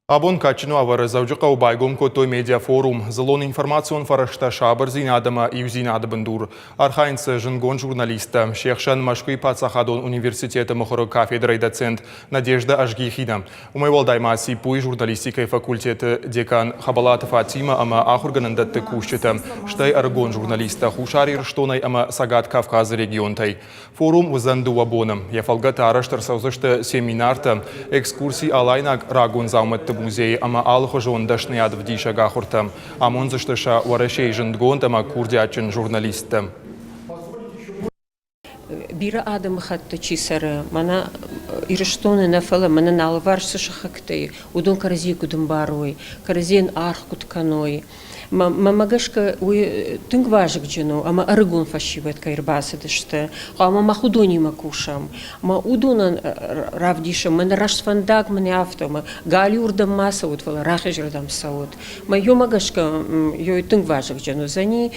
Абон качну авары завжықа убайгум котой медиа форум. Зелон информацион фарашта шабыр зинадыма и узинады бындур. Архайнцы жынгон журналиста. Шехшан Машкуи Пацахадон университета мухоры кафедра и доцент Надежда Ажгихина. Умайвал даймаси пуй журналистикой факультеты декан Хабалата Фатима ама ахургананда текущета. Штай аргон журналиста хушари рштонай ама сагат Кавказа регионтай. Форум узанду абоном. Яфалгата араштар саузышта семинарта. Экскурсии алайнаг рагон заумат музей ама алхожон дашняд в диша гахурта. Амон зашташа варашей жындгон ама курдячен журналиста. Бира адам хатта чисара мана ирештоны нафала мана налвар сушахакты удон карази кудum барой каразин арх кутканой мамагашка уй тынгважик джину ама аргун фашивет кайрбасы дышты ама махудони макушам ма удонан равдиша мана рашфандак мане автома галюрдам маса утвала рахежрдам саут ма йомагашка йой тынгважик джину зани